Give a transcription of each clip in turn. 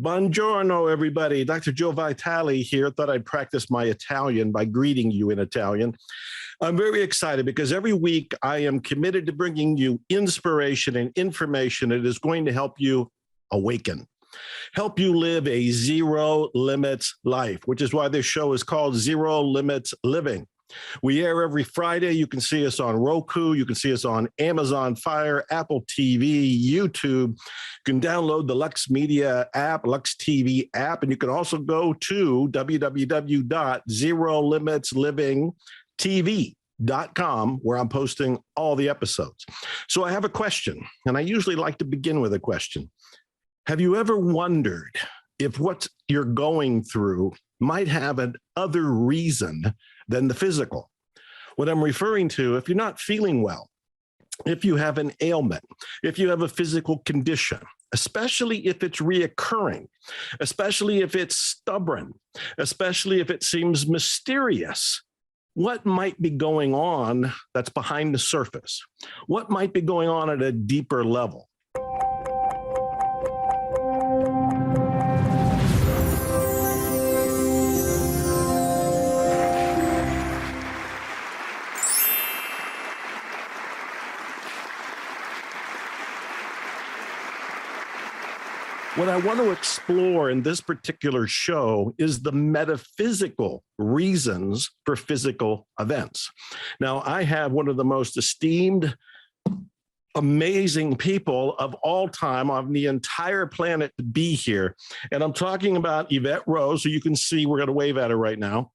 Buongiorno, everybody. Dr. Joe Vitale here. Thought I'd practice my Italian by greeting you in Italian. I'm very excited because every week I am committed to bringing you inspiration and information that is going to help you awaken, help you live a zero limits life, which is why this show is called Zero Limits Living. We air every Friday. You can see us on Roku. You can see us on Amazon Fire, Apple TV, YouTube. You can download the Lux Media app, Lux TV app, and you can also go to www.zerolimitslivingtv.com, where I'm posting all the episodes. So I have a question, and I usually like to begin with a question. Have you ever wondered if what you're going through might have an other reason than the physical? What I'm referring to, if you're not feeling well, if you have an ailment, if you have a physical condition, especially if it's reoccurring, especially if it's stubborn, especially if it seems mysterious, what might be going on that's behind the surface? What might be going on at a deeper level? What I want to explore in this particular show is the metaphysical reasons for physical events. Now, I have one of the most esteemed, amazing people of all time on the entire planet to be here. And I'm talking about Evette Rose, who you can see, we're going to wave at her right now.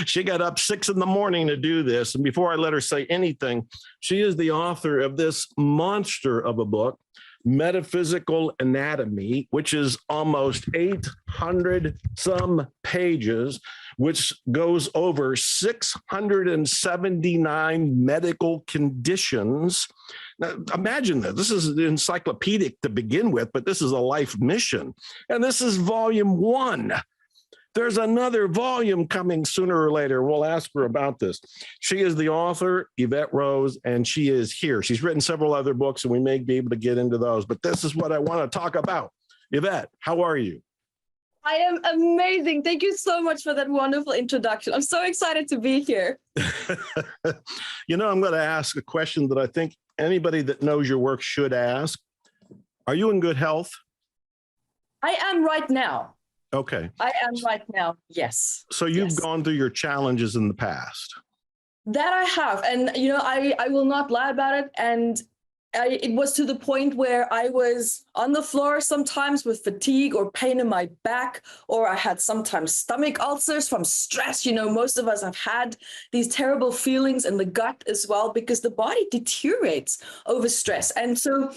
She got up 6 in the morning to do this. And before I let her say anything, she is the author of this monster of a book, Metaphysical Anatomy, which is almost 800 some pages, which goes over 679 medical conditions. Now, imagine that. This is encyclopedic to begin with, but this is a life mission. And this is volume 1. There's another volume coming sooner or later. We'll ask her about this. She is the author, Evette Rose, and she is here. She's written several other books, and we may be able to get into those, but this is what I want to talk about. Evette, how are you? I am amazing. Thank you so much for that wonderful introduction. I'm so excited to be here. You know, I'm going to ask a question that I think anybody that knows your work should ask. Are you in good health? I am right now. Okay. I am right now, yes. So you've gone through your challenges in the past. That I have. And, you know, I will not lie about it. And it was to the point where I was on the floor sometimes with fatigue or pain in my back, or I had sometimes stomach ulcers from stress. You know, most of us have had these terrible feelings in the gut as well, because the body deteriorates over stress. And so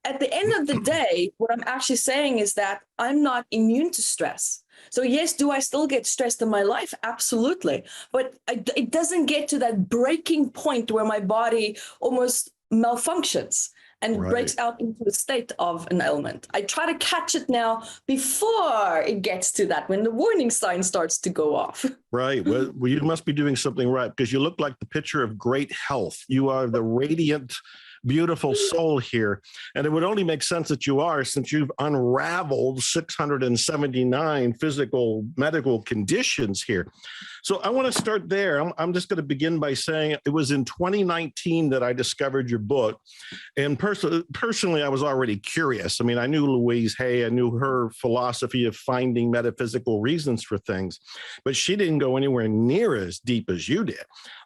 at the end of the day, what I'm actually saying is that I'm not immune to stress. So yes, do I still get stressed in my life? Absolutely. But it doesn't get to that breaking point where my body almost malfunctions and breaks out into a state of an ailment. I try to catch it now before it gets to that, when the warning sign starts to go off. Right. Well, you must be doing something right, because you look like the picture of great health. You are the radiant, beautiful soul here. And it would only make sense that you are, since you've unraveled 679 physical medical conditions here. So I want to start there. I'm just going to begin by saying it was in 2019 that I discovered your book. And personally, I was already curious. I mean, I knew Louise Hay. I knew her philosophy of finding metaphysical reasons for things, but she didn't go anywhere near as deep as you did.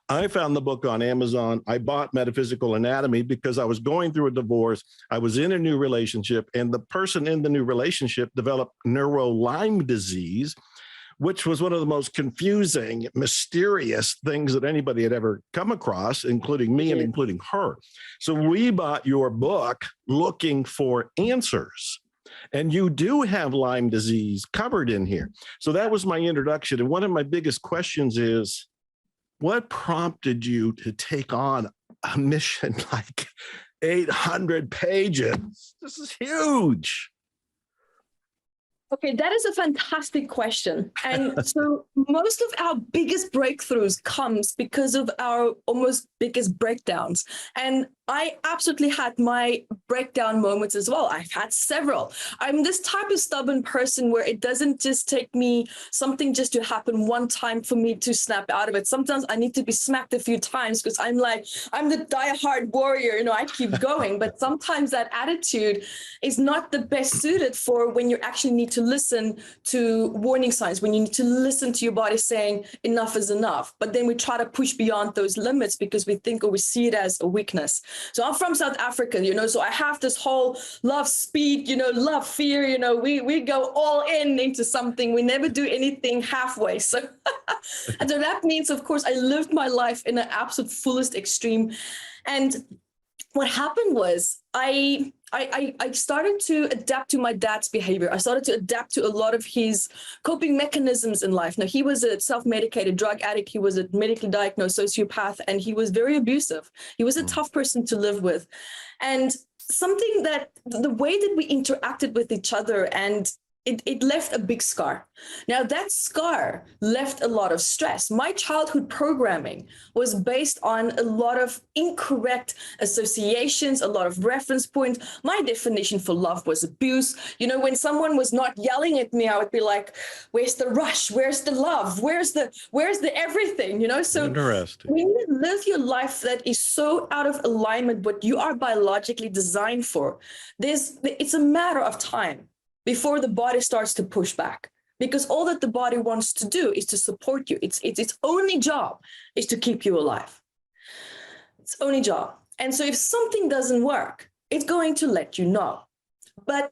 I found the book on Amazon. I bought Metaphysical Anatomy because I was going through a divorce. I was in a new relationship, and the person in the new relationship developed Lyme disease, which was one of the most confusing, mysterious things that anybody had ever come across, including me and including her. So we bought your book looking for answers. And you do have Lyme disease covered in here. So that was my introduction. And one of my biggest questions is, what prompted you to take on a mission like 800 pages? This is huge. Okay, that is a fantastic question. And so most of our biggest breakthroughs comes because of our almost biggest breakdowns. And I absolutely had my breakdown moments as well. I've had several. I'm this type of stubborn person where it doesn't just take me something just to happen one time for me to snap out of it. Sometimes I need to be smacked a few times because I'm the diehard warrior, I keep going. But sometimes that attitude is not the best suited for when you actually need to listen to warning signs, when you need to listen to your body saying enough is enough. But then we try to push beyond those limits because we think or we see it as a weakness. So I'm from South Africa, so I have this whole love speed, love fear, we go all into something. We never do anything halfway. So, and so that means, of course, I lived my life in an absolute fullest extreme. And what happened was I started to adapt to my dad's behavior. I started to adapt to a lot of his coping mechanisms in life. Now, he was a self-medicated drug addict. He was a medically diagnosed sociopath, and he was very abusive. He was a tough person to live with. And something that the way that we interacted with each other, and it left a big scar. Now, that scar left a lot of stress. My childhood programming was based on a lot of incorrect associations, a lot of reference points. My definition for love was abuse. When someone was not yelling at me, I would be like, where's the rush? Where's the love? Where's the everything? So Interesting. when you live your life that is so out of alignment, what you are biologically designed for, it's a matter of time before the body starts to push back, because all that the body wants to do is to support you. Its only job is to keep you alive. Its only job. And so if something doesn't work, it's going to let you know. But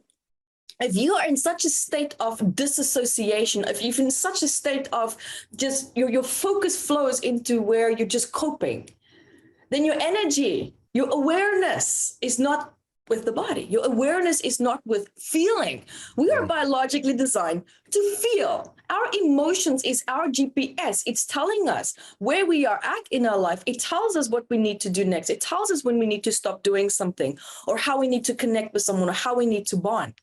if you are in such a state of disassociation, if you're in such a state of just your focus flows into where you're just coping, then your energy, your awareness is not with the body. Your awareness is not with feeling. We are biologically designed to feel. Our emotions is our GPS. It's telling us where we are at in our life. It tells us what we need to do next. It tells us when we need to stop doing something, or how we need to connect with someone, or how we need to bond.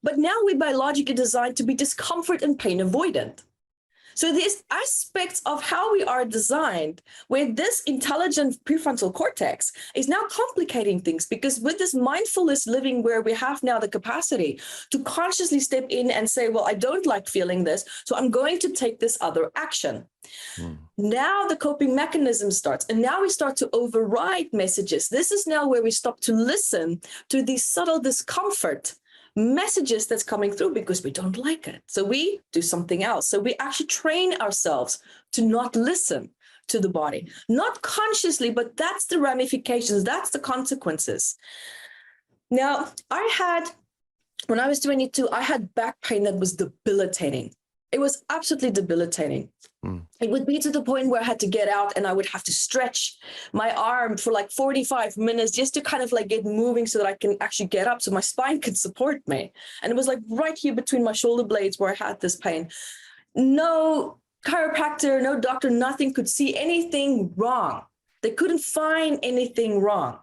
But now we're biologically designed to be discomfort and pain avoidant. So there's aspects of how we are designed where this intelligent prefrontal cortex is now complicating things, because with this mindfulness living where we have now the capacity to consciously step in and say, well, I don't like feeling this, so I'm going to take this other action. Now the coping mechanism starts, and now we start to override messages. This is now where we stop to listen to the subtle discomfort messages that's coming through because we don't like it. So we do something else. So we actually train ourselves to not listen to the body, not consciously, but that's the ramifications, that's the consequences. Now, when I was 22, I had back pain that was debilitating. It was absolutely debilitating. It would be to the point where I had to get out and I would have to stretch my arm for like 45 minutes just to kind of like get moving so that I can actually get up so my spine could support me. And it was like right here between my shoulder blades where I had this pain. No chiropractor, no doctor, nothing could see anything wrong. They couldn't find anything wrong.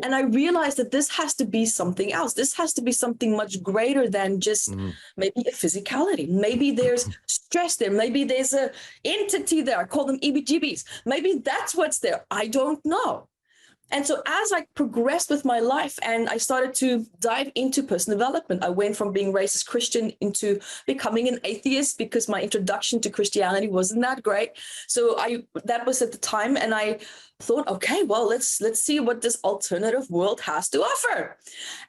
And I realized that this has to be something else. This has to be something much greater than just maybe a physicality. Maybe there's stress there. Maybe there's an entity there. I call them EBGBs. Maybe that's what's there. I don't know. And so as I progressed with my life and I started to dive into personal development, I went from being raised as Christian into becoming an atheist because my introduction to Christianity wasn't that great. So that was at the time. And I thought, okay, well, let's see what this alternative world has to offer.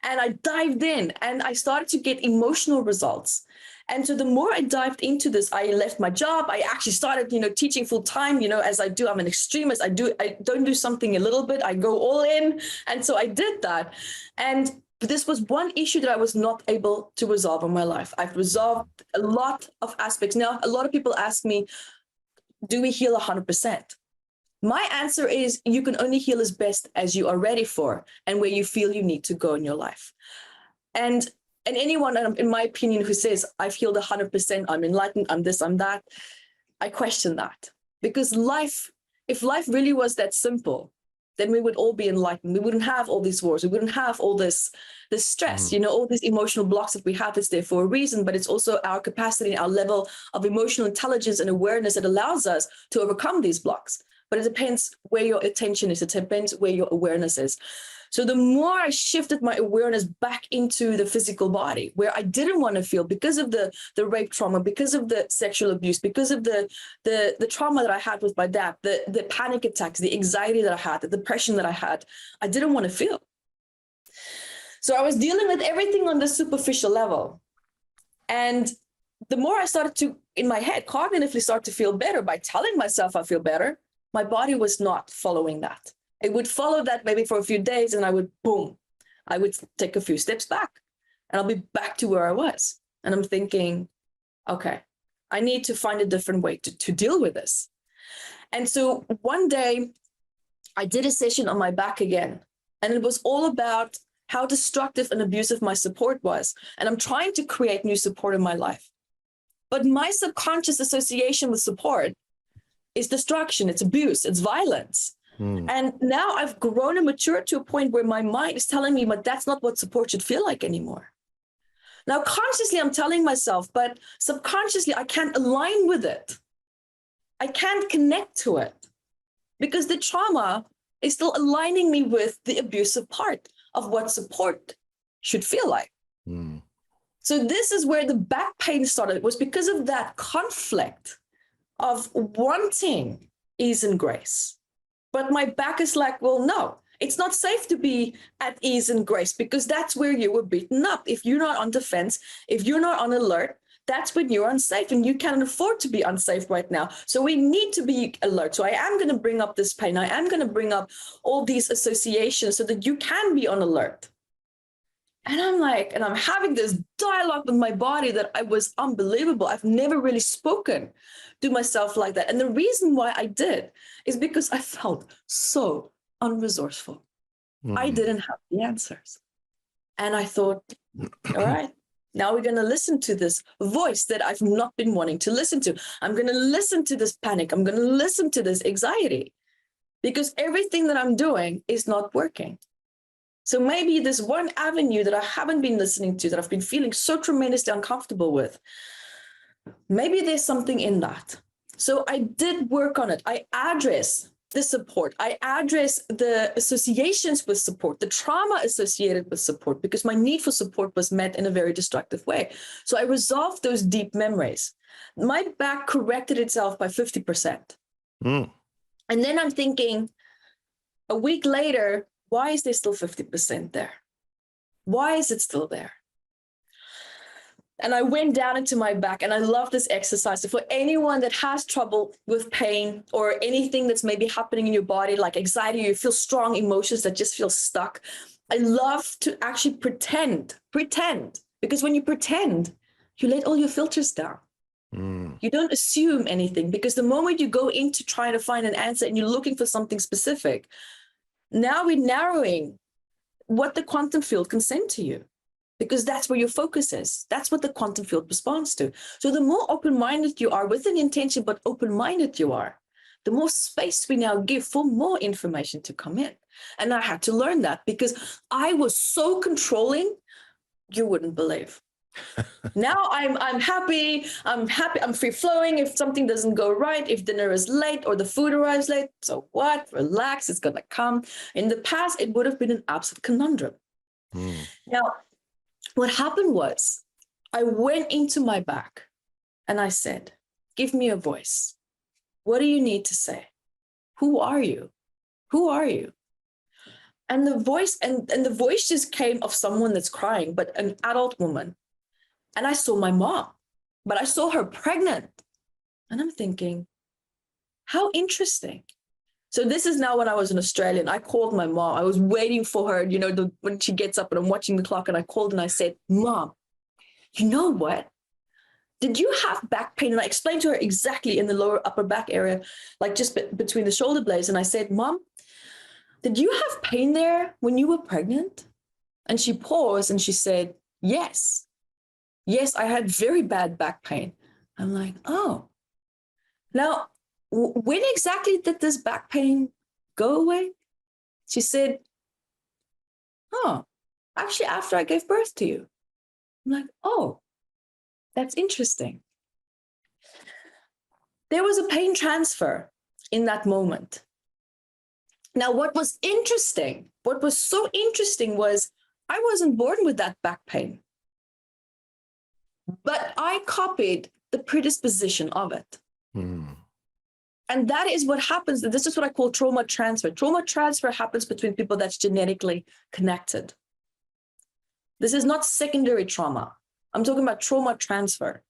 And I dived in and I started to get emotional results. And so the more I dived into this, I left my job. I actually started, teaching full time, as I do. I'm an extremist. I don't do something a little bit. I go all in. And so I did that. And this was one issue that I was not able to resolve in my life. I've resolved a lot of aspects. Now, a lot of people ask me, do we heal 100%? My answer is you can only heal as best as you are ready for and where you feel you need to go in your life. And anyone, in my opinion, who says, I've healed 100%, I'm enlightened, I'm this, I'm that, I question that. Because if life really was that simple, then we would all be enlightened. We wouldn't have all these wars. We wouldn't have all this stress, all these emotional blocks that we have. It's there for a reason, but it's also our capacity, our level of emotional intelligence and awareness that allows us to overcome these blocks. but it depends where your attention is. It depends where your awareness is. So the more I shifted my awareness back into the physical body, where I didn't want to feel because of the rape trauma, because of the sexual abuse, because of the trauma that I had with my dad, the panic attacks, the anxiety that I had, the depression that I didn't want to feel. So I was dealing with everything on the superficial level. And the more I started to, in my head, cognitively start to feel better by telling myself I feel better, my body was not following that. It would follow that maybe for a few days, and I would take a few steps back, and I'll be back to where I was. And I'm thinking, okay, I need to find a different way to deal with this. And so one day I did a session on my back again, and it was all about how destructive and abusive my support was. And I'm trying to create new support in my life. But my subconscious association with support is destruction, it's abuse, it's violence. And now I've grown and matured to a point where my mind is telling me, but that's not what support should feel like anymore. Now, consciously, I'm telling myself, but subconsciously, I can't align with it. I can't connect to it because the trauma is still aligning me with the abusive part of what support should feel like. So this is where the back pain started. It was because of that conflict of wanting ease and grace. But my back is like, well, no, it's not safe to be at ease and grace because that's where you were beaten up. If you're not on defense, if you're not on alert, that's when you're unsafe, and you can't afford to be unsafe right now. So we need to be alert. So I am going to bring up this pain. I am going to bring up all these associations so that you can be on alert. And I'm like, and I'm having this dialogue with my body that I was unbelievable. I've never really spoken to myself like that. And the reason why I did is because I felt so unresourceful. I didn't have the answers. And I thought, all right, now we're going to listen to this voice that I've not been wanting to listen to. I'm going to listen to this panic. I'm going to listen to this anxiety because everything that I'm doing is not working. So maybe this one avenue that I haven't been listening to, that I've been feeling so tremendously uncomfortable with, maybe there's something in that. So I did work on it. I address the support. I address the associations with support, the trauma associated with support, because my need for support was met in a very destructive way. So I resolved those deep memories. My back corrected itself by 50%. And then I'm thinking, a week later, why is there still 50% there? Why is it still there? And I went down into my back, and I love this exercise. So for anyone that has trouble with pain or anything that's maybe happening in your body, like anxiety, you feel strong emotions that just feel stuck, I love to actually pretend, because when you pretend, you let all your filters down. You don't assume anything, because the moment you go into trying to find an answer and you're looking for something specific, now we're narrowing what the quantum field can send to you, because that's where your focus is. That's what the quantum field responds to. So the more open-minded you are with an intention, but open-minded you are, the more space we now give for more information to come in. And I had to learn that because I was so controlling, you wouldn't believe. Now I'm happy, I'm free flowing. If something doesn't go right, if dinner is late or the food arrives late, so what? Relax, it's gonna come. In the past, it would have been an absolute conundrum. Now, what happened was I went into my back and I said, give me a voice. What do you need to say? Who are you? Who are you? And the voice, and the voice just came of someone that's crying, but an adult woman. And I saw my mom, but I saw her pregnant. And I'm thinking, how interesting. So this is now when I was in Australia, and I called my mom. I was waiting for her, when she gets up, and I'm watching the clock, and I called and I said, Mom, you know what? Did you have back pain? And I explained to her exactly in the lower upper back area, like just between the shoulder blades. And I said, Mom, did you have pain there when you were pregnant? And she paused and she said, yes. Yes, I had very bad back pain. I'm like, oh. Now, when exactly did this back pain go away? She said, actually, after I gave birth to you. I'm like, oh, that's interesting. There was a pain transfer. in that moment. Now, what was so interesting was I wasn't born with that back pain, but I copied the predisposition of it. Mm. And that is what happens. This is what I call trauma transfer. Trauma transfer happens between people that's genetically connected. This is not secondary trauma. I'm talking about trauma transfer.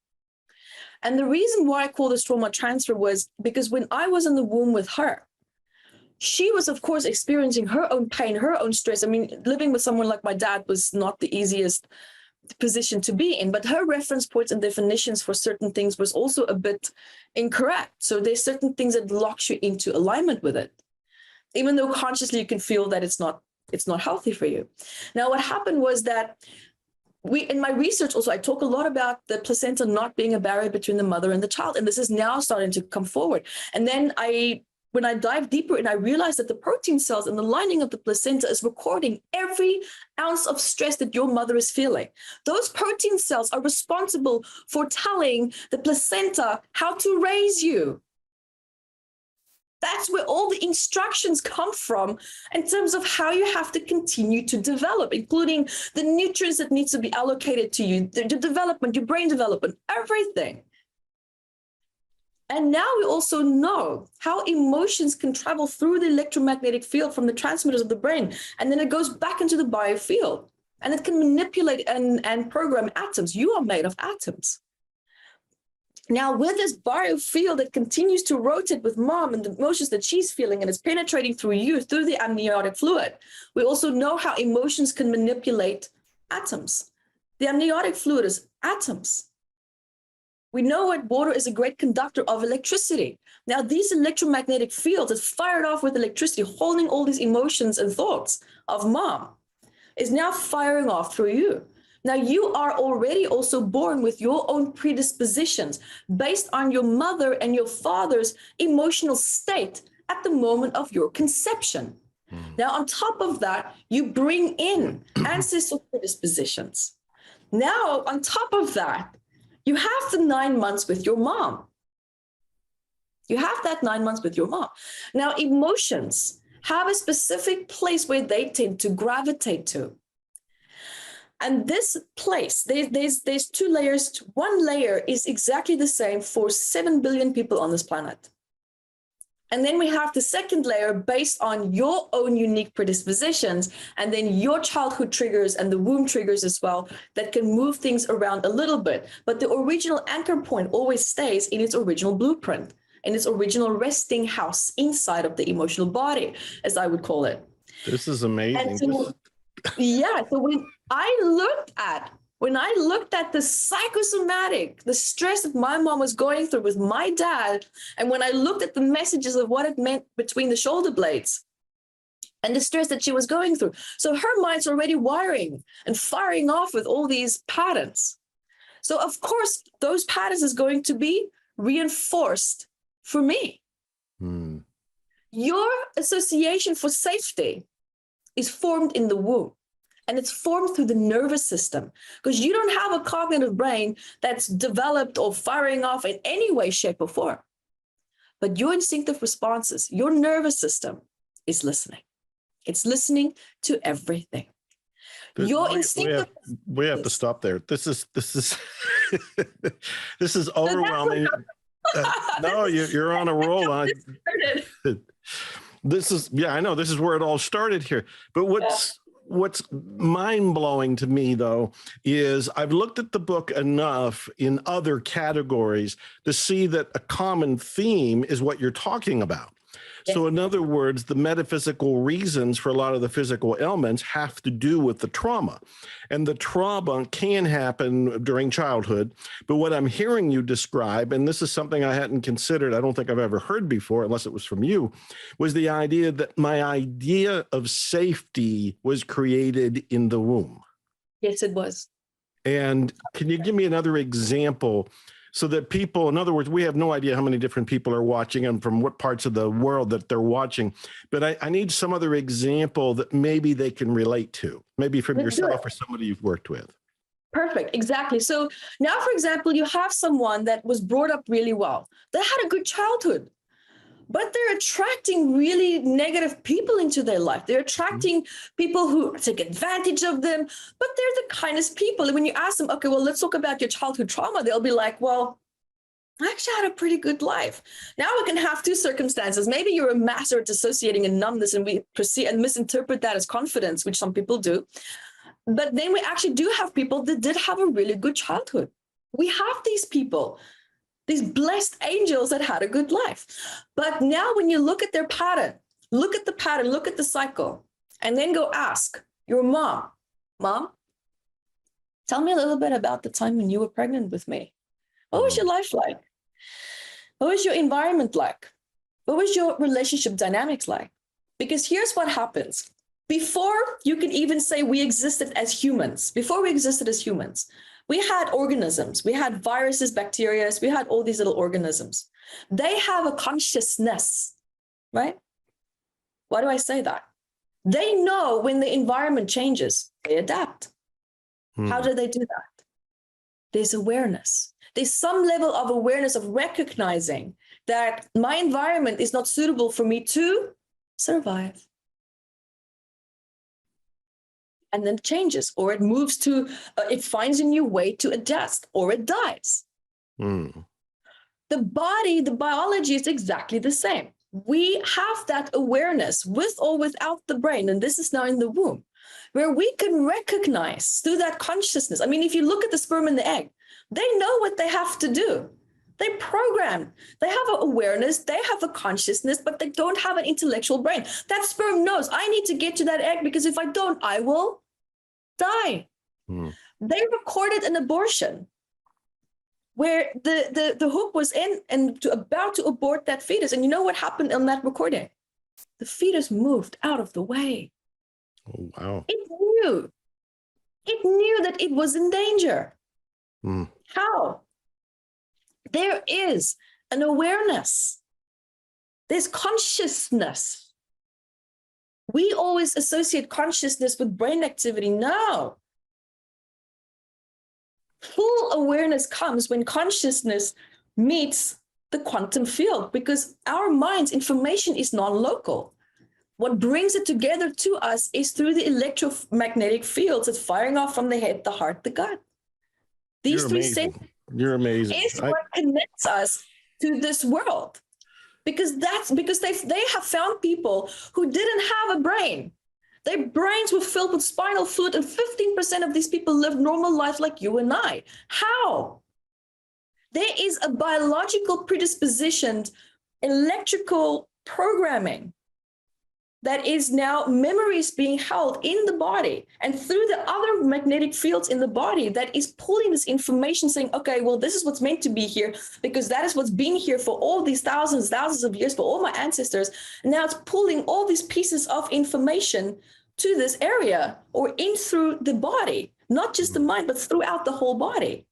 And the reason why I call this trauma transfer was because when I was in the womb with her, she was, of course, experiencing her own pain, her own stress. I mean, living with someone like my dad was not the easiest position to be in, but her reference points and definitions for certain things was also a bit incorrect. So there's certain things that locks you into alignment with it, even though consciously you can feel that it's not healthy for you. Now, what happened was that in my research also, I talk a lot about the placenta not being a barrier between the mother and the child, and this is now starting to come forward. And then when I dive deeper in, I realized that the protein cells in the lining of the placenta is recording every ounce of stress that your mother is feeling. Those protein cells are responsible for telling the placenta how to raise you. That's where all the instructions come from in terms of how you have to continue to develop, including the nutrients that need to be allocated to you, the development, your brain development, everything. And now we also know how emotions can travel through the electromagnetic field from the transmitters of the brain, and then it goes back into the biofield, and it can manipulate and program atoms. You are made of atoms. Now, with this biofield that continues to rotate with mom and the emotions that she's feeling, and it's penetrating through you, through the amniotic fluid, we also know how emotions can manipulate atoms. The amniotic fluid is atoms. We know that water is a great conductor of electricity. Now, these electromagnetic fields that fired off with electricity, holding all these emotions and thoughts of mom, is now firing off through you. Now, you are already also born with your own predispositions based on your mother and your father's emotional state at the moment of your conception. Now, on top of that, you bring in ancestral predispositions. Now, on top of that, you have the 9 months with your mom. You have that 9 months with your mom. Now, emotions have a specific place where they tend to gravitate to. And this place, there's 2 layers. One layer is exactly the same for 7 billion people on this planet. And then we have the second layer based on your own unique predispositions, and then your childhood triggers and the womb triggers as well that can move things around a little bit. But the original anchor point always stays in its original blueprint, in its original resting house inside of the emotional body, as I would call it. This is amazing. So, yeah, so when I looked at the psychosomatic, the stress that my mom was going through with my dad, and when I looked at the messages of what it meant between the shoulder blades and the stress that she was going through. So her mind's already wiring and firing off with all these patterns. So of course, those patterns is going to be reinforced for me. Your association for safety is formed in the womb. And it's formed through the nervous system, because you don't have a cognitive brain that's developed or firing off in any way, shape, or form. But your instinctive responses, your nervous system is listening. It's listening to everything. Your instinctive. We have to stop there. This is this is overwhelming. No, you're on a roll. This is, yeah, I know. This is where it all started here. But what's mind-blowing to me, though, is I've looked at the book enough in other categories to see that a common theme is what you're talking about. So in other words, the metaphysical reasons for a lot of the physical ailments have to do with the trauma. And the trauma can happen during childhood. But what I'm hearing you describe, and this is something I hadn't considered, I don't think I've ever heard before, unless it was from you, was the idea that my idea of safety was created in the womb. Yes, it was. And can you give me another example so that people, in other words, we have no idea how many different people are watching and from what parts of the world that they're watching, but I need some other example that maybe they can relate to, maybe from yourself or somebody you've worked with. Perfect, exactly. So now, for example, you have someone that was brought up really well. They had a good childhood, but they're attracting really negative people into their life. They're attracting people who take advantage of them, but they're the kindest people. And when you ask them, okay, well, let's talk about your childhood trauma, they'll be like, well, I actually had a pretty good life. Now we can have two circumstances. Maybe you're a master at associating and numbness, and we proceed and misinterpret that as confidence, which some people do. But then we actually do have people that did have a really good childhood. We have these people, these blessed angels that had a good life. But now when you look at their pattern, look at the pattern, look at the cycle, and then go ask your mom, tell me a little bit about the time when you were pregnant with me. What was your life like? What was your environment like? What was your relationship dynamics like? Because here's what happens. Before you can even say we existed as humans, we had organisms, we had viruses, bacteria, we had all these little organisms. They have a consciousness, right? Why do I say that? They know when the environment changes, they adapt. How do they do that? There's awareness. There's some level of awareness of recognizing that my environment is not suitable for me to survive. And then it changes, or it moves to, it finds a new way to adjust, or it dies. The body, the biology is exactly the same. We have that awareness with or without the brain, and this is now in the womb, where we can recognize through that consciousness. I mean, if you look at the sperm and the egg, they know what they have to do. They're programmed. They have an awareness, they have a consciousness, but they don't have an intellectual brain. That sperm knows, I need to get to that egg because if I don't, I will die. They recorded an abortion where the hook was in and about to abort that fetus. And you know what happened on that recording? The fetus moved out of the way. Oh, wow. It knew that it was in danger. How? There is an awareness. There's consciousness. We always associate consciousness with brain activity. No. Full awareness comes when consciousness meets the quantum field, because our mind's information is non-local. What brings it together to us is through the electromagnetic fields that's firing off from the head, the heart, the gut. These three senses. You're amazing. Is what connects us to this world, because they have found people who didn't have a brain. Their brains were filled with spinal fluid, and 15% of these people live normal life like you and I. How? There is a biological predispositioned electrical programming that is now memories being held in the body and through the other magnetic fields in the body that is pulling this information, saying, okay, well, this is what's meant to be here because that is what's been here for all these thousands of years for all my ancestors. And now it's pulling all these pieces of information to this area or in through the body, not just the mind, but throughout the whole body.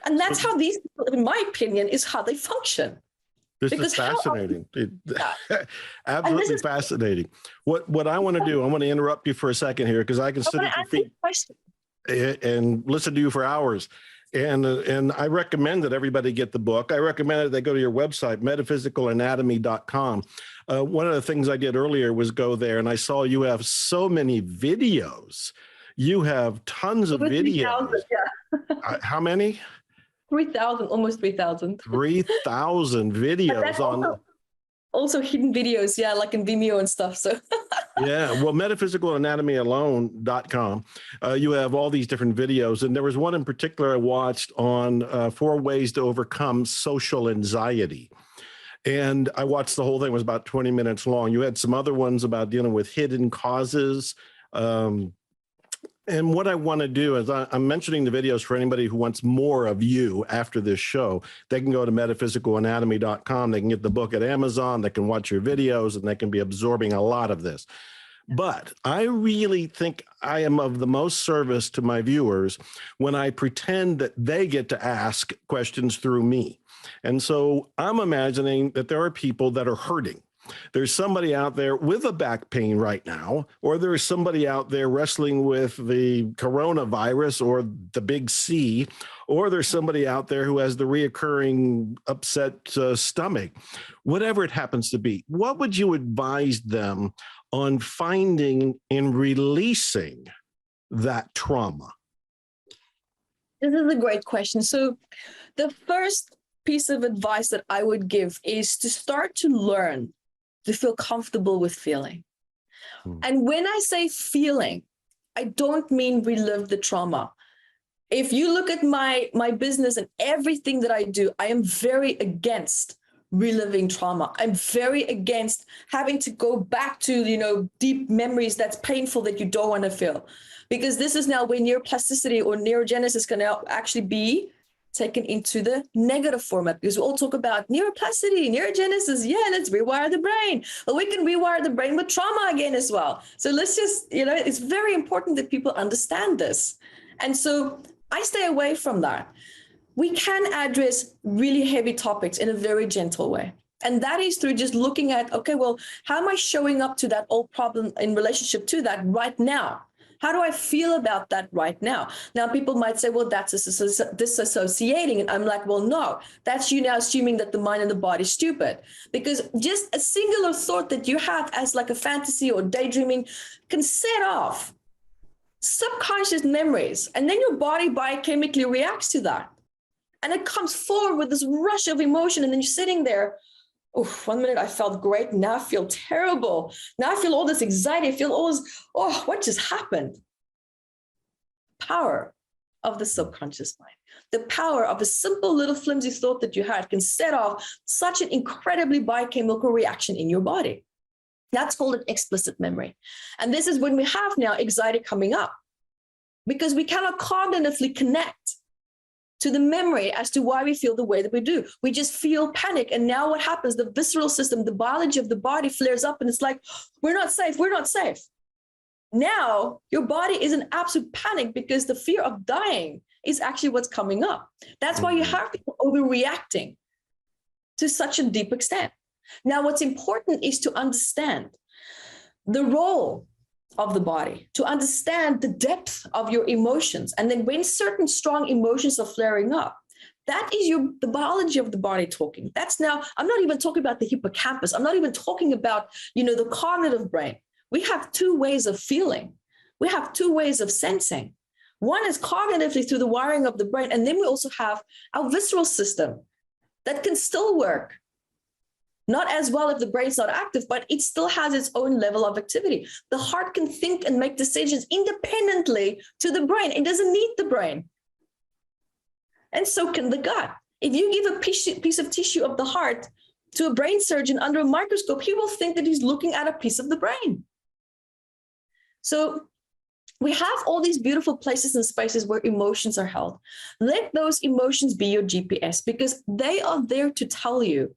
And that's how these people, in my opinion, is how they function. This is fascinating. Absolutely fascinating. What I want to do, I want to interrupt you for a second here because I can sit at your feet and listen to you for hours. And I recommend that everybody get the book. I recommend that they go to your website, metaphysicalanatomy.com. One of the things I did earlier was go there, and I saw you have so many videos. You have tons of videos. Yeah. How many? 3,000, almost 3,000. 3,000 videos on. Also hidden videos, yeah, like in Vimeo and stuff. So yeah, well, metaphysicalanatomy.com, you have all these different videos. And there was one in particular I watched on 4 ways to overcome social anxiety. And I watched the whole thing. It was about 20 minutes long. You had some other ones about dealing with hidden causes. And what I want to do is I'm mentioning the videos for anybody who wants more of you after this show. They can go to metaphysicalanatomy.com. They can get the book at Amazon. They can watch your videos, and they can be absorbing a lot of this. But I really think I am of the most service to my viewers when I pretend that they get to ask questions through me. And so I'm imagining that there are people that are hurting. There's somebody out there with a back pain right now, or there's somebody out there wrestling with the coronavirus or the big C, or there's somebody out there who has the reoccurring upset stomach. Whatever it happens to be, what would you advise them on finding and releasing that trauma? This is a great question. So the first piece of advice that I would give is to start to learn to feel comfortable with feeling. And when I say feeling, I don't mean relive the trauma. If you look at my business and everything that I do, I am very against reliving trauma. I'm very against having to go back to, deep memories that's painful that you don't want to feel. Because this is now where neuroplasticity or neurogenesis can now actually be taken into the negative format, because we all talk about neuroplasticity, neurogenesis. Yeah, let's rewire the brain. Well, we can rewire the brain with trauma again as well. So let's just, it's very important that people understand this. And so I stay away from that. We can address really heavy topics in a very gentle way. And that is through just looking at, okay, well, how am I showing up to that old problem in relationship to that right now? How do I feel about that right now? Now, people might say, well, that's disassociating. And I'm like, well, no, that's you now assuming that the mind and the body is stupid. Because just a singular thought that you have as like a fantasy or daydreaming can set off subconscious memories. And then your body biochemically reacts to that. And it comes forward with this rush of emotion. And then you're sitting there. Oh, 1 minute I felt great. Now I feel terrible. Now I feel all this anxiety. I feel all this, what just happened? Power of the subconscious mind. The power of a simple little flimsy thought that you had can set off such an incredibly biochemical reaction in your body. That's called an explicit memory. And this is when we have now anxiety coming up, because we cannot cognitively connect to the memory as to why we feel the way that we do. We just feel panic. And now what happens? The visceral system, the biology of the body flares up and it's like, we're not safe, we're not safe. Now your body is in absolute panic because the fear of dying is actually what's coming up. That's why you have people overreacting to such a deep extent. Now, what's important is to understand the role of the body, to understand the depth of your emotions. And then when certain strong emotions are flaring up, that is the biology of the body talking. That's now, I'm not even talking about the hippocampus. I'm not even talking about, the cognitive brain. We have two ways of feeling. We have two ways of sensing. One is cognitively through the wiring of the brain. And then we also have our visceral system that can still work. Not as well if the brain's not active, but it still has its own level of activity. The heart can think and make decisions independently to the brain. It doesn't need the brain. And so can the gut. If you give a piece of tissue of the heart to a brain surgeon under a microscope, he will think that he's looking at a piece of the brain. So we have all these beautiful places and spaces where emotions are held. Let those emotions be your GPS, because they are there to tell you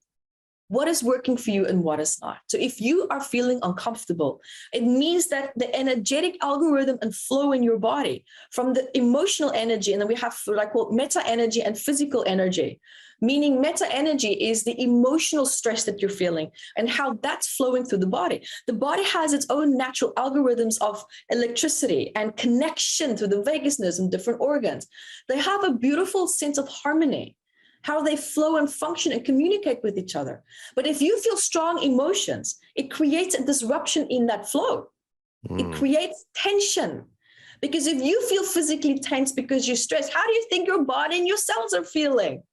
what is working for you and what is not. So if you are feeling uncomfortable, it means that the energetic algorithm and flow in your body from the emotional energy, and then we have meta energy and physical energy, meaning meta energy is the emotional stress that you're feeling and how that's flowing through the body. The body has its own natural algorithms of electricity and connection through the vagus nerves and different organs. They have a beautiful sense of harmony, how they flow and function and communicate with each other. But if you feel strong emotions, it creates a disruption in that flow. It creates tension. Because if you feel physically tense because you're stressed, how do you think your body and your cells are feeling?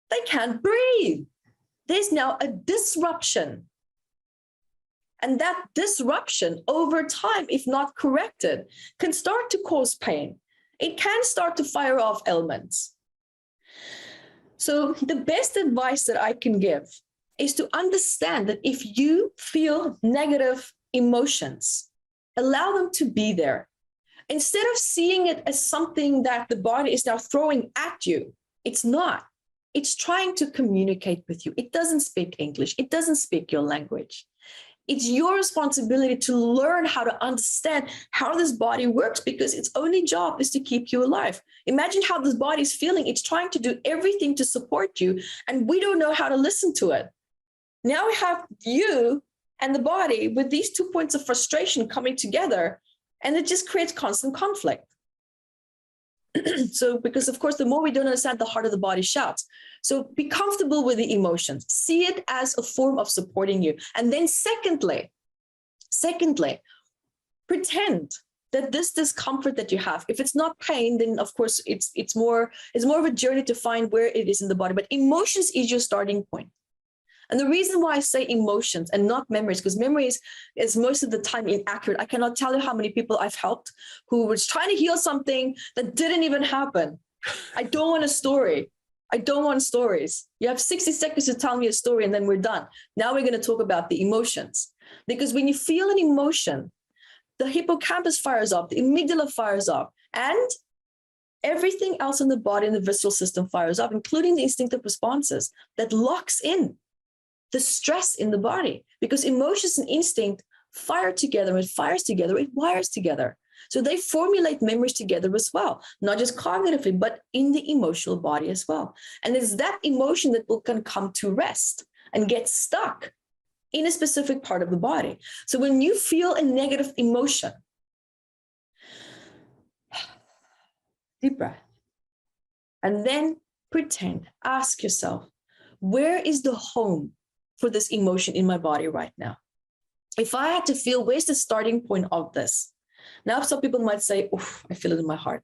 They can't breathe. There's now a disruption. And that disruption over time, if not corrected, can start to cause pain. It can start to fire off ailments. So the best advice that I can give is to understand that if you feel negative emotions, allow them to be there. Instead of seeing it as something that the body is now throwing at you, it's not. It's trying to communicate with you. It doesn't speak English. It doesn't speak your language. It's your responsibility to learn how to understand how this body works, because its only job is to keep you alive. Imagine how this body is feeling. It's trying to do everything to support you, and we don't know how to listen to it. Now we have you and the body with these 2 points of frustration coming together, and it just creates constant conflict. So, because of course, the more we don't understand, the harder the body shouts. So be comfortable with the emotions. See it as a form of supporting you. And then secondly, pretend that this discomfort that you have, if it's not pain, then of course it's more of a journey to find where it is in the body. But emotions is your starting point. And the reason why I say emotions and not memories, because memories is most of the time inaccurate. I cannot tell you how many people I've helped who was trying to heal something that didn't even happen. I don't want a story. I don't want stories. You have 60 seconds to tell me a story and then we're done. Now we're going to talk about the emotions. Because when you feel an emotion, the hippocampus fires up, the amygdala fires up, and everything else in the body and the visceral system fires up, including the instinctive responses that locks in the stress in the body, because emotions and instinct fire together. It fires together, it wires together. So they formulate memories together as well, not just cognitively, but in the emotional body as well. And it's that emotion that can come to rest and get stuck in a specific part of the body. So when you feel a negative emotion, deep breath, and then pretend, ask yourself, where is the home for this emotion in my body right now? If I had to feel, where's the starting point of this? Now, some people might say, I feel it in my heart.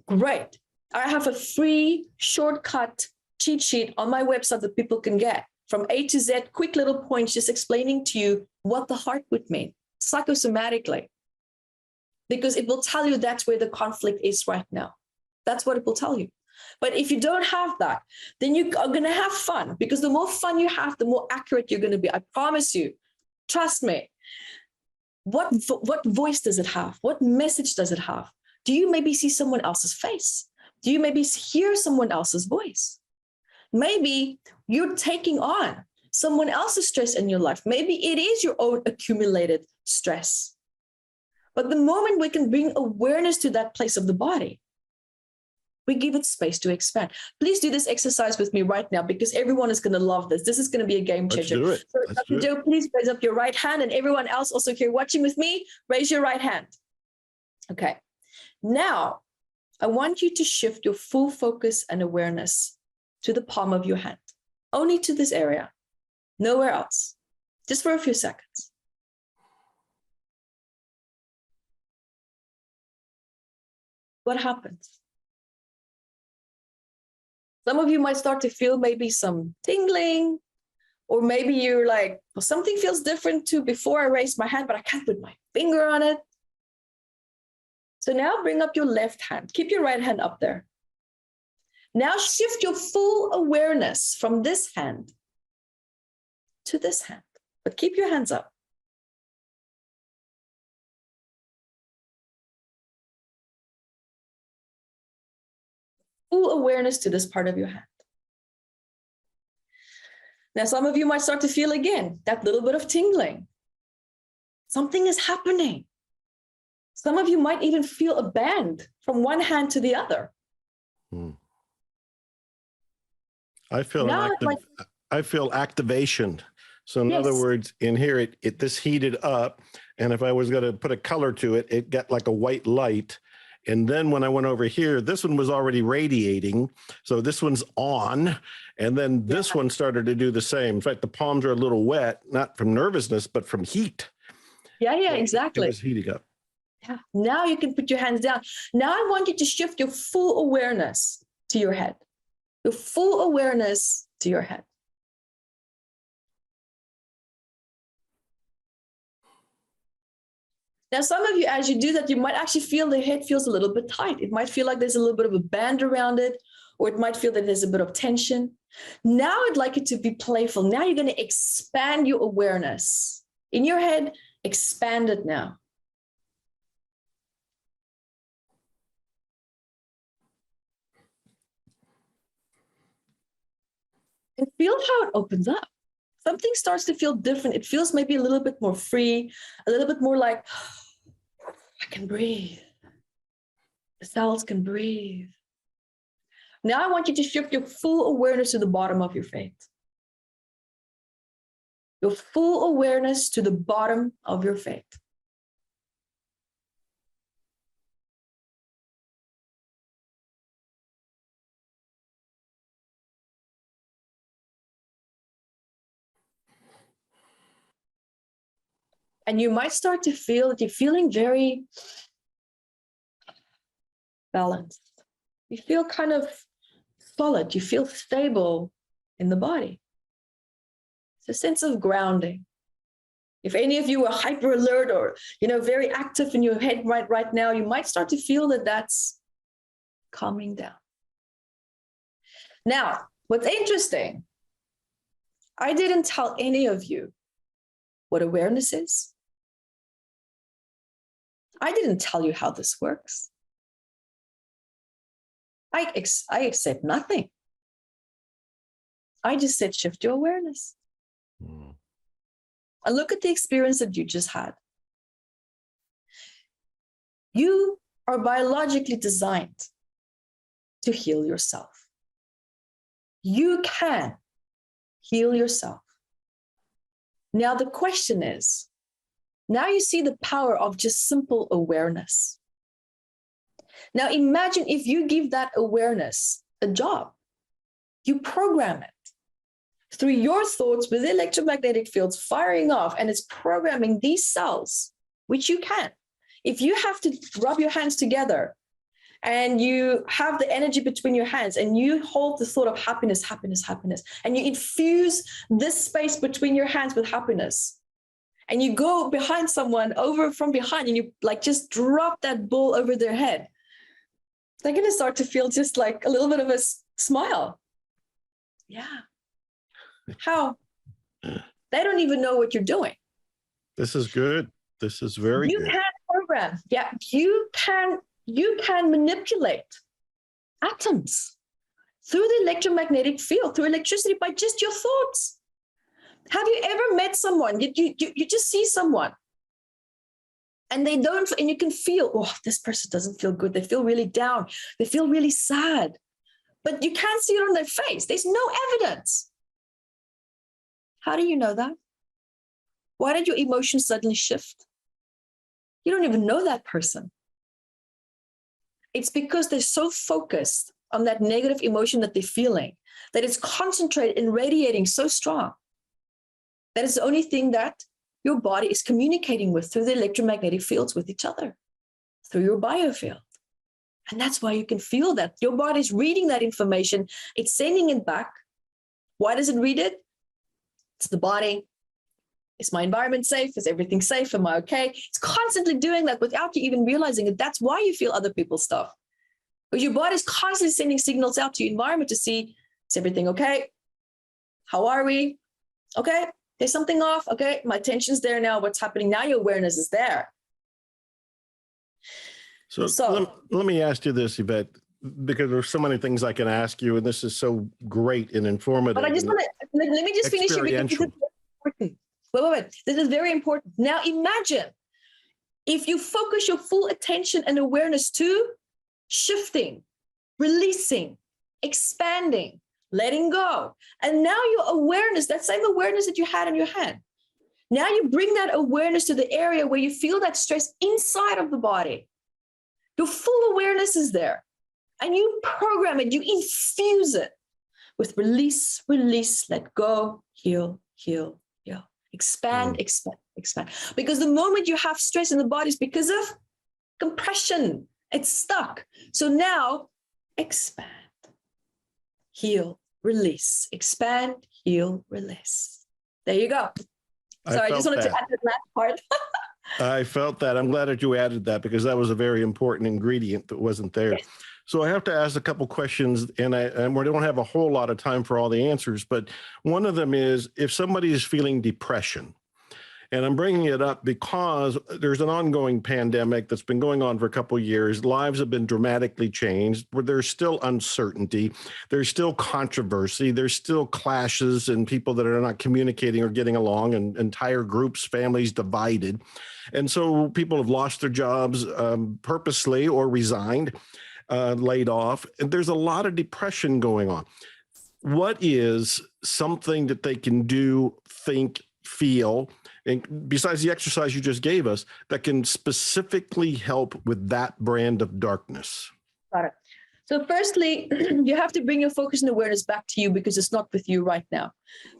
Great. I have a free shortcut cheat sheet on my website that people can get from A to Z, quick little points, just explaining to you what the heart would mean psychosomatically, because it will tell you that's where the conflict is right now. That's what it will tell you. But if you don't have that, then you are going to have fun, because the more fun you have, the more accurate you're going to be. I promise you. Trust me. What voice does it have? What message does it have? Do you maybe see someone else's face? Do you maybe hear someone else's voice? Maybe you're taking on someone else's stress in your life. Maybe it is your own accumulated stress. But the moment we can bring awareness to that place of the body, we give it space to expand. Please do this exercise with me right now, because everyone is going to love this. This is going to be a game changer. Let's do it. So, Dr. Joe, please raise up your right hand, and everyone else also here watching with me, raise your right hand. Okay. Now, I want you to shift your full focus and awareness to the palm of your hand, only to this area, nowhere else, just for a few seconds. What happens? Some of you might start to feel maybe some tingling, or maybe you're like, well, something feels different to before I raised my hand, but I can't put my finger on it. So now bring up your left hand. Keep your right hand up there. Now shift your full awareness from this hand to this hand, but keep your hands up. Full awareness to this part of your hand. Now, some of you might start to feel again that little bit of tingling. Something is happening. Some of you might even feel a bend from one hand to the other. I feel activation. So in other words, in here, this heated up, and if I was going to put a color to it, it got like a white light. And then when I went over here, this one was already radiating. So this one's on. And then this one started to do the same. In fact, the palms are a little wet, not from nervousness, but from heat. Yeah, exactly. It was heating up. Yeah. Now you can put your hands down. Now I want you to shift your full awareness to your head. Your full awareness to your head. Now, some of you, as you do that, you might actually feel the head feels a little bit tight. It might feel like there's a little bit of a band around it, or it might feel that there's a bit of tension. Now I'd like it to be playful. Now you're going to expand your awareness. In your head, expand it now. And feel how it opens up. Something starts to feel different. It feels maybe a little bit more free, a little bit more like, I can breathe. The cells can breathe. Now I want you to shift your full awareness to the bottom of your feet. Your full awareness to the bottom of your feet. And you might start to feel that you're feeling very balanced. You feel kind of solid. You feel stable in the body. It's a sense of grounding. If any of you are hyper alert or, very active in your head right now, you might start to feel that that's calming down. Now, what's interesting, I didn't tell any of you what awareness is. I didn't tell you how this works. I accept nothing. I just said, shift your awareness. And look at the experience that you just had. You are biologically designed to heal yourself. You can heal yourself. Now, the question is, now you see the power of just simple awareness. Now, imagine if you give that awareness a job. You program it through your thoughts with electromagnetic fields firing off, and it's programming these cells, which you can. If you have to rub your hands together and you have the energy between your hands and you hold the thought of happiness, happiness, happiness, and you infuse this space between your hands with happiness, and you go behind someone over from behind and you just drop that ball over their head, they're going to start to feel just like a little bit of a smile. Yeah. How? They don't even know what you're doing. This is good. This is very good. You can program. Yeah, you can manipulate atoms through the electromagnetic field, through electricity, by just your thoughts. Have you ever met someone? You just see someone and they don't, and you can feel, oh, this person doesn't feel good. They feel really down. They feel really sad, but you can't see it on their face. There's no evidence. How do you know that? Why did your emotions suddenly shift? You don't even know that person. It's because they're so focused on that negative emotion that they're feeling that it's concentrated and radiating so strong that it's the only thing that your body is communicating with through the electromagnetic fields with each other, through your biofield. And that's why you can feel that. Your body's reading that information. It's sending it back. Why does it read it? It's the body. Is my environment safe? Is everything safe? Am I okay? It's constantly doing that without you even realizing it. That's why you feel other people's stuff. Because your body's constantly sending signals out to your environment to see, is everything okay? How are we? Okay, there's something off. Okay, my tension's there now. What's happening now? Your awareness is there. So let me ask you this, Evette, because there's so many things I can ask you, and this is so great and informative. But I just want to, let me just finish it because this is important. Wait. This is very important. Now imagine if you focus your full attention and awareness to shifting, releasing, expanding, letting go. And now your awareness, that same awareness that you had in your hand, now you bring that awareness to the area where you feel that stress inside of the body. Your full awareness is there. And you program it, you infuse it with release, release, let go, heal, heal, heal. Expand, expand, expand. Because the moment you have stress in the body is because of compression. It's stuck. So now expand, heal, release, expand, heal, release. There you go. So I just wanted to add that last part. I felt that. I'm glad that you added that because that was a very important ingredient that wasn't there. Yes. So I have to ask a couple questions, and we don't have a whole lot of time for all the answers, but one of them is if somebody is feeling depression, and I'm bringing it up because there's an ongoing pandemic that's been going on for a couple of years. Lives have been dramatically changed, but there's still uncertainty. There's still controversy. There's still clashes and people that are not communicating or getting along, and entire groups, families divided. And so people have lost their jobs purposely or resigned. Laid off, and there's a lot of depression going on. What is something that they can do, think, feel, and besides the exercise you just gave us, that can specifically help with that brand of darkness? Got it. So firstly, you have to bring your focus and awareness back to you because it's not with you right now.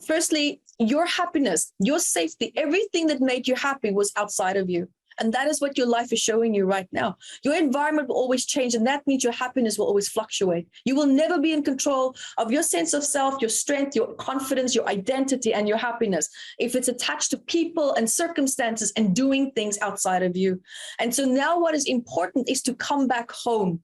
Firstly, your happiness, your safety, everything that made you happy was outside of you. And that is what your life is showing you right now. Your environment will always change, and that means your happiness will always fluctuate. You will never be in control of your sense of self, your strength, your confidence, your identity, and your happiness if it's attached to people and circumstances and doing things outside of you. And so now what is important is to come back home.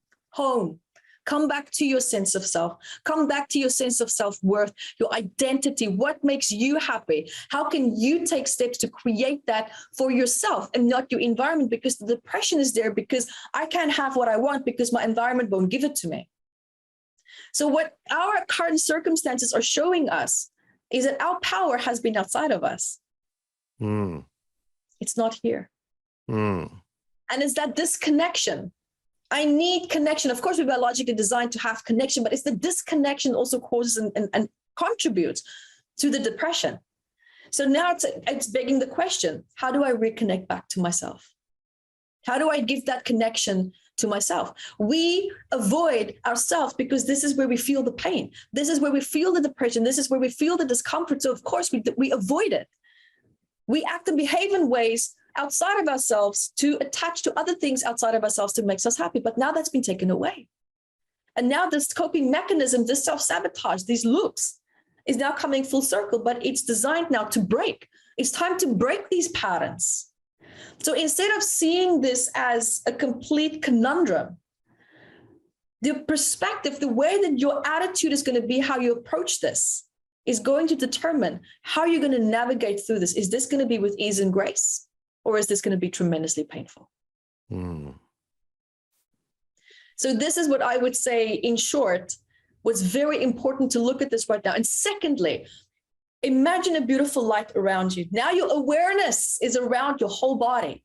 Come back to your sense of self. Come back to your sense of self-worth, your identity. What makes you happy? How can you take steps to create that for yourself and not your environment? Because the depression is there because I can't have what I want because my environment won't give it to me. So what our current circumstances are showing us is that our power has been outside of us. It's not here. And it's that disconnection. I need connection. Of course, we're biologically designed to have connection, but it's the disconnection also causes and contributes to the depression. So now it's begging the question, how do I reconnect back to myself? How do I give that connection to myself? We avoid ourselves because this is where we feel the pain. This is where we feel the depression. This is where we feel the discomfort. So of course we avoid it. We act and behave in ways outside of ourselves to attach to other things outside of ourselves to make us happy. But now that's been taken away. And now this coping mechanism, this self-sabotage, these loops is now coming full circle, but it's designed now to break. It's time to break these patterns. So instead of seeing this as a complete conundrum, the perspective, the way that your attitude is going to be, how you approach this is going to determine how you're going to navigate through this. Is this going to be with ease and grace? Or is this going to be tremendously painful? So this is what I would say, in short, what's very important to look at this right now. And secondly, imagine a beautiful light around you. Now your awareness is around your whole body.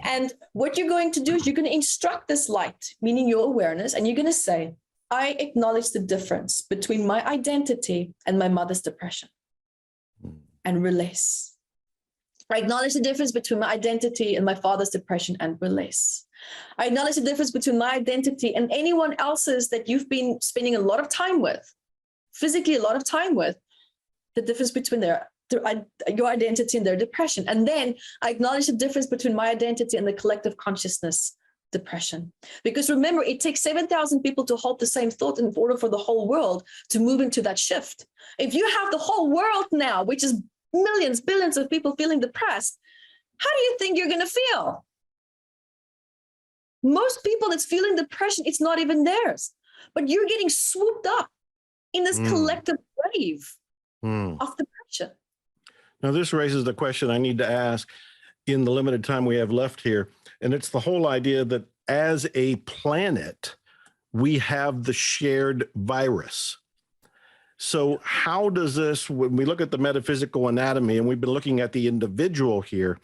And what you're going to do is you're going to instruct this light, meaning your awareness, and you're going to say, I acknowledge the difference between my identity and my mother's depression, and release. I acknowledge the difference between my identity and my father's depression, and release. I acknowledge the difference between my identity and anyone else's that you've been spending a lot of time with, physically a lot of time with, the difference between your identity and their depression. And then I acknowledge the difference between my identity and the collective consciousness depression. Because remember, it takes 7,000 people to hold the same thought in order for the whole world to move into that shift. If you have the whole world now, which is millions, billions of people feeling depressed, how do you think you're going to feel? Most people that's feeling depression, it's not even theirs, but you're getting swooped up in this collective wave of depression. Now, this raises the question I need to ask in the limited time we have left here. And it's the whole idea that as a planet, we have the shared virus. So how does this, when we look at the metaphysical anatomy, and we've been looking at the individual here,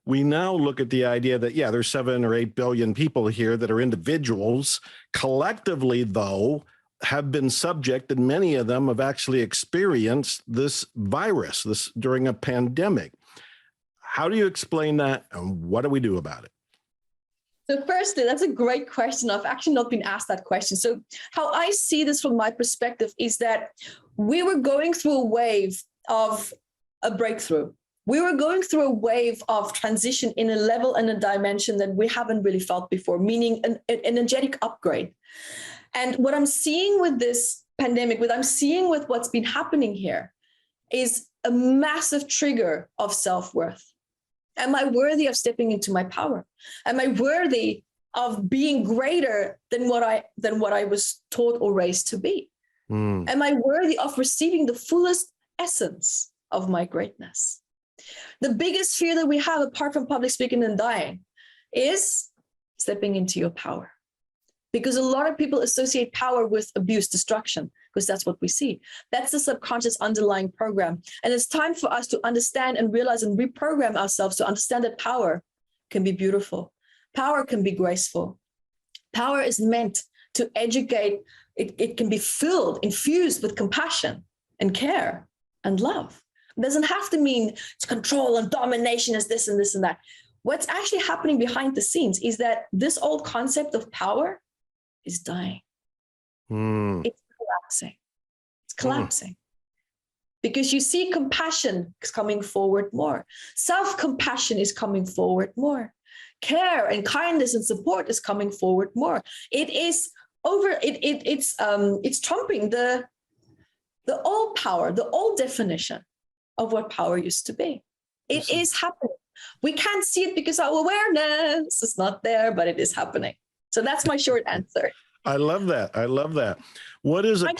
we now look at the idea that, yeah, there's 7 or 8 billion people here that are individuals. Collectively, though, have been subject, and many of them have actually experienced this virus during a pandemic. How do you explain that, and what do we do about it? So firstly, that's a great question. I've actually not been asked that question. So how I see this from my perspective is that we were going through a wave of a breakthrough. We were going through a wave of transition in a level and a dimension that we haven't really felt before, meaning an energetic upgrade. And what I'm seeing with this pandemic, what I'm seeing with what's been happening here, is a massive trigger of self-worth. Am I worthy of stepping into my power? Am I worthy of being greater than what I was taught or raised to be? Am I worthy of receiving the fullest essence of my greatness? The biggest fear that we have, apart from public speaking and dying, is stepping into your power. Because a lot of people associate power with abuse, destruction, because that's what we see. That's the subconscious underlying program. And it's time for us to understand and realize and reprogram ourselves to understand that power can be beautiful. Power can be graceful. Power is meant to educate. It can be filled, infused with compassion and care and love. It doesn't have to mean it's control and domination is this and this and that. What's actually happening behind the scenes is that this old concept of power is dying. It's collapsing. It's collapsing. Because you see compassion is coming forward more. Self-compassion is coming forward more. Care and kindness and support is coming forward more. It is it's trumping the old power, the old definition of what power used to be. It is happening. We can't see it because our awareness is not there, but it is happening. So that's my short answer. I love that. I love that. What is a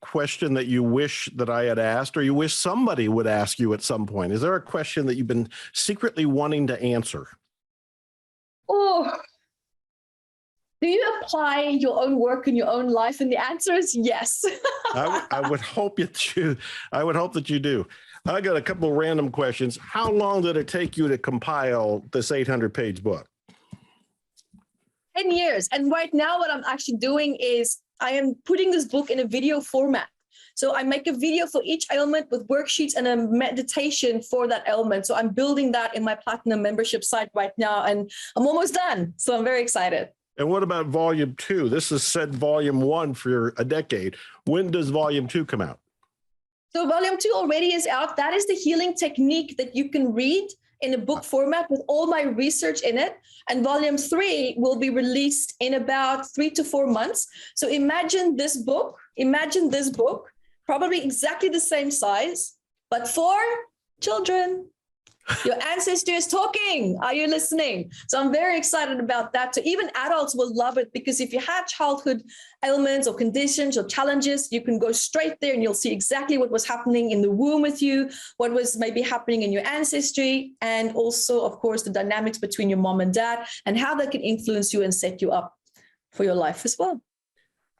question that you wish that I had asked, or you wish somebody would ask you at some point? Is there a question that you've been secretly wanting to answer? Oh, do you apply your own work in your own life? And the answer is yes. I would hope that you do. I got a couple of random questions. How long did it take you to compile this 800-page book? 10 years. And right now what I'm actually doing is I am putting this book in a video format. So I make a video for each element with worksheets and a meditation for that element. So I'm building that in my Platinum membership site right now, and I'm almost done. So I'm very excited. And what about volume 2? This is said volume 1 for a decade. When does volume 2 come out? So volume 2 already is out. That is the healing technique that you can read in a book format with all my research in it. And volume 3 will be released in about 3 to 4 months. So imagine this book, probably exactly the same size, but for children. Your ancestry is talking. Are you listening? So I'm very excited about that. So even adults will love it, because if you have childhood ailments or conditions or challenges, you can go straight there and you'll see exactly what was happening in the womb with you, what was maybe happening in your ancestry, and also, of course, the dynamics between your mom and dad and how that can influence you and set you up for your life as well.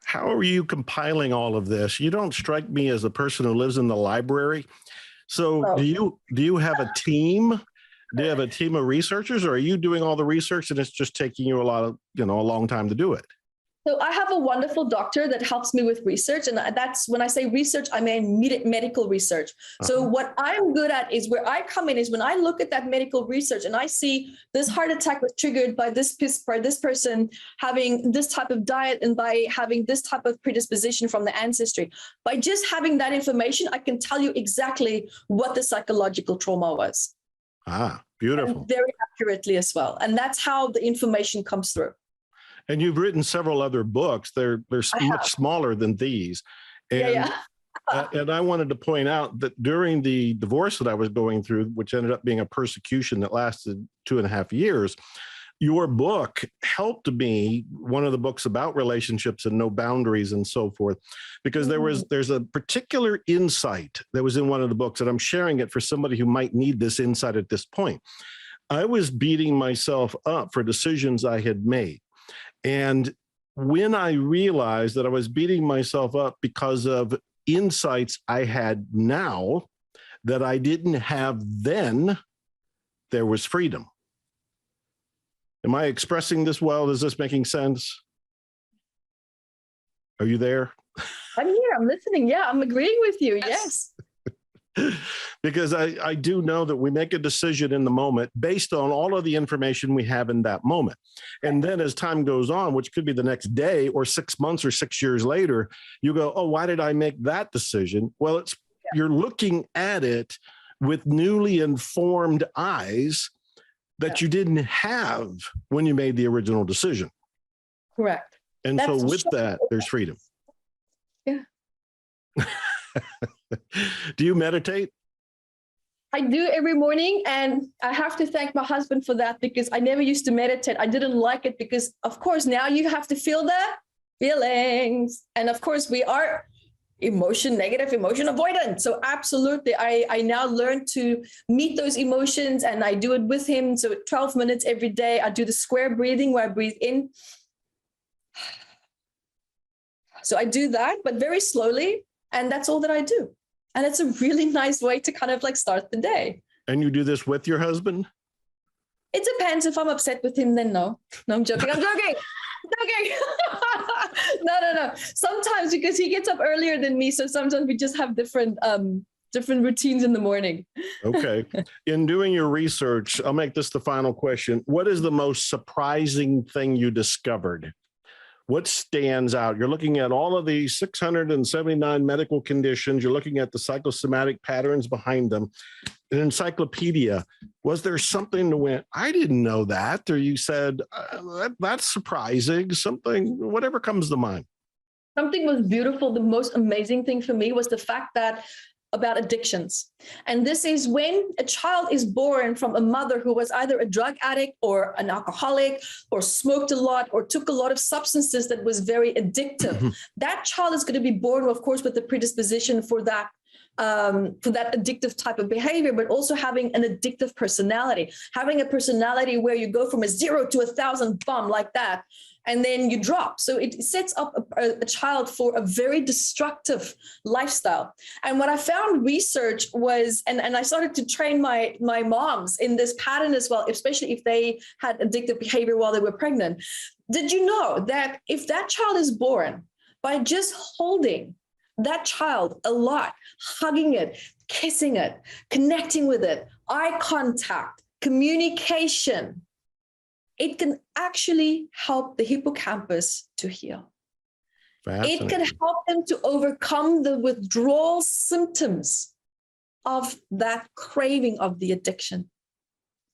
How are you compiling all of this? You don't strike me as a person who lives in the library. So do you have a team? Do you have a team of researchers, or are you doing all the research and it's just taking you a long time to do it? So I have a wonderful doctor that helps me with research. And that's when I say research, I mean medical research. So what I'm good at is where I come in is when I look at that medical research and I see this heart attack was triggered by this person having this type of diet and by having this type of predisposition from the ancestry. By just having that information, I can tell you exactly what the psychological trauma was. Ah, beautiful. And very accurately as well. And that's how the information comes through. And you've written several other books. They're much smaller than these. And, and I wanted to point out that during the divorce that I was going through, which ended up being a persecution that lasted 2.5 years, your book helped me, one of the books about relationships and no boundaries and so forth, because there's a particular insight that was in one of the books, and I'm sharing it for somebody who might need this insight at this point. I was beating myself up for decisions I had made. And when I realized that I was beating myself up because of insights I had now that I didn't have then, there was freedom. Am I expressing this well? Is this making sense? Are you there? I'm here. I'm listening. Yeah, I'm agreeing with you. Yes. Because I do know that we make a decision in the moment based on all of the information we have in that moment. And then as time goes on, which could be the next day or 6 months or 6 years later, you go, oh, why did I make that decision? Well, you're looking at it with newly informed eyes that you didn't have when you made the original decision. Correct. And so with that, there's freedom. Yeah. Do you meditate? I do every morning, and I have to thank my husband for that, because I never used to meditate. I didn't like it because, of course, now you have to feel the feelings. And of course, we are negative emotion avoidant. So absolutely, I now learn to meet those emotions, and I do it with him. So 12 minutes every day, I do the square breathing where I breathe in. So I do that, but very slowly. And that's all that I do. And it's a really nice way to kind of like start the day. And you do this with your husband? It depends. If I'm upset with him, then no. No, I'm joking. I'm joking. No. Sometimes, because he gets up earlier than me. So sometimes we just have different different routines in the morning. Okay. In doing your research, I'll make this the final question. What is the most surprising thing you discovered? What stands out? You're looking at all of the 679 medical conditions. You're looking at the psychosomatic patterns behind them. An encyclopedia. Was there something that went, I didn't know that? Or you said, that's surprising, something, whatever comes to mind. Something was beautiful. The most amazing thing for me was the fact that about addictions. And this is when a child is born from a mother who was either a drug addict or an alcoholic or smoked a lot or took a lot of substances that was very addictive. That child is going to be born, of course, with the predisposition for that addictive type of behavior, but also having an addictive personality, having a personality where you go from a 0 to 1,000 bum like that, and then you drop. So it sets up a child for a very destructive lifestyle. And what I found research was, and I started to train my moms in this pattern as well, especially if they had addictive behavior while they were pregnant. Did you know that if that child is born by just holding that child a lot, hugging it, kissing it, connecting with it, eye contact, communication, it can actually help the hippocampus to heal. It can help them to overcome the withdrawal symptoms of that craving of the addiction.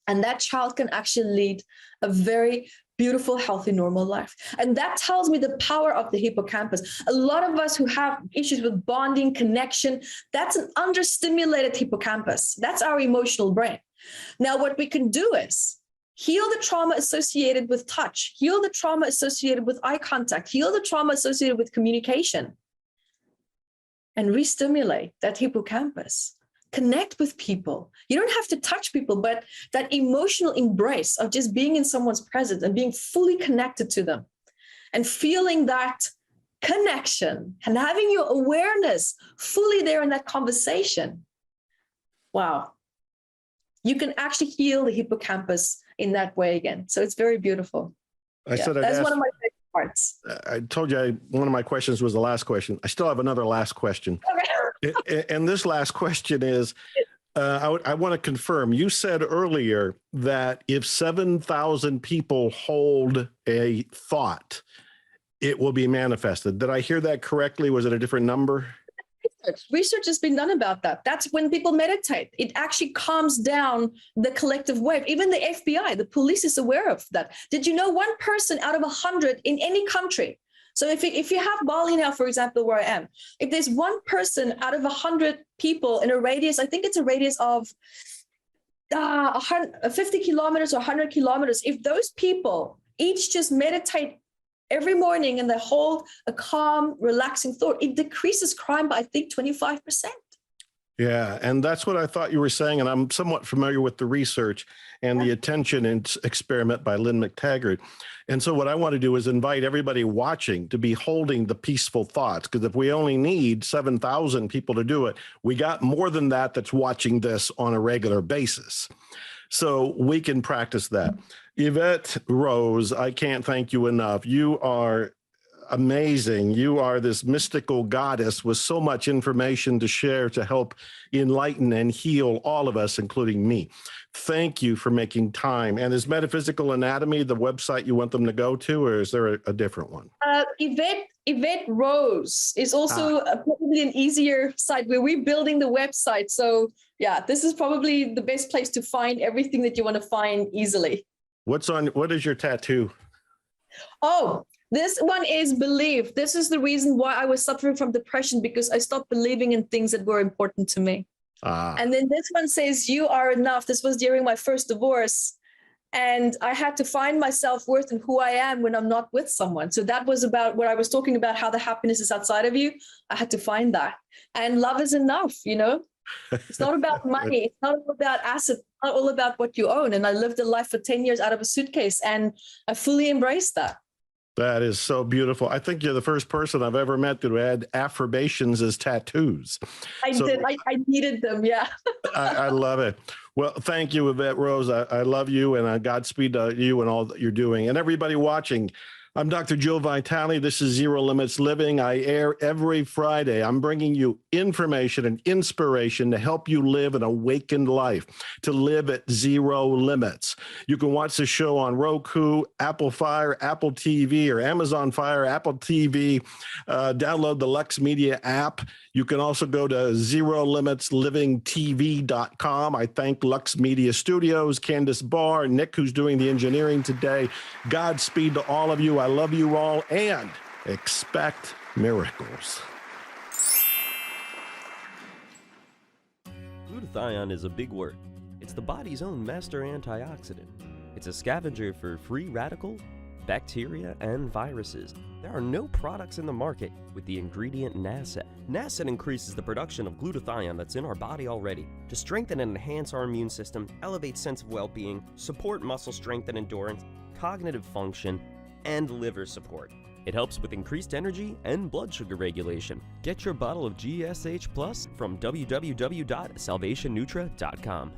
And that child can actually lead a very beautiful, healthy, normal life. And that tells me the power of the hippocampus. A lot of us who have issues with bonding, connection, that's an understimulated hippocampus. That's our emotional brain. Now, what we can do is heal the trauma associated with touch, heal the trauma associated with eye contact, heal the trauma associated with communication, and re-stimulate that hippocampus. Connect with people. You don't have to touch people, but that emotional embrace of just being in someone's presence and being fully connected to them and feeling that connection and having your awareness fully there in that conversation. Wow. You can actually heal the hippocampus in that way again. So it's very beautiful. That's one of my favorite parts. I told you one of my questions was the last question. I still have another last question. And this last question is, I want to confirm, you said earlier that if 7,000 people hold a thought, it will be manifested. Did I hear that correctly? Was it a different number? Research has been done about that. That's when people meditate. It actually calms down the collective wave. Even the FBI, the police is aware of that. Did you know 1 person out of 100 in any country? So if you have Bali now, for example, where I am, if there's 1 person out of 100 people in a radius, I think it's a radius of 50 kilometers or 100 kilometers, if those people each just meditate every morning and they hold a calm, relaxing thought, it decreases crime by, I think, 25%. Yeah, and that's what I thought you were saying, and I'm somewhat familiar with the research and the attention experiment by Lynn McTaggart. And so what I want to do is invite everybody watching to be holding the peaceful thoughts, because if we only need 7,000 people to do it, we got more than that that's watching this on a regular basis. So we can practice that. Evette Rose, I can't thank you enough. You are amazing. You are this mystical goddess with so much information to share to help enlighten and heal all of us, including me. Thank you for making time. And is Metaphysical Anatomy the website you want them to go to, or is there a different one? Evette Rose is also probably an easier site. We're rebuilding the website. So yeah, this is probably the best place to find everything that you want to find easily. What is your tattoo? Oh, this one is belief. This is the reason why I was suffering from depression, because I stopped believing in things that were important to me. And then this one says, you are enough. This was during my first divorce. And I had to find my self-worth and who I am when I'm not with someone. So that was about what I was talking about, how the happiness is outside of you. I had to find that. And love is enough, you know? It's not about money. It's not all about assets. It's not all about what you own. And I lived a life for 10 years out of a suitcase, and I fully embraced that. That is so beautiful. I think you're the first person I've ever met that had affirmations as tattoos. I needed them. Yeah. I love it. Well, thank you, Evette Rose. I love you, and Godspeed to you and all that you're doing. And everybody watching, I'm Dr. Joe Vitale. This is Zero Limits Living. I air every Friday. I'm bringing you information and inspiration to help you live an awakened life, to live at zero limits. You can watch the show on Roku, Apple Fire, Apple TV, or Amazon Fire, Apple TV. Download the Lux Media app. You can also go to ZeroLimitsLivingTV.com. I thank Lux Media Studios, Candace Barr, Nick, who's doing the engineering today. Godspeed to all of you. I love you all, and expect miracles. Glutathione is a big word. It's the body's own master antioxidant. It's a scavenger for free radical, bacteria, and viruses. There are no products in the market with the ingredient NASET. NASET increases the production of glutathione that's in our body already to strengthen and enhance our immune system, elevate sense of well-being, support muscle strength and endurance, cognitive function, and liver support. It helps with increased energy and blood sugar regulation. Get your bottle of GSH Plus from www.salvationnutra.com.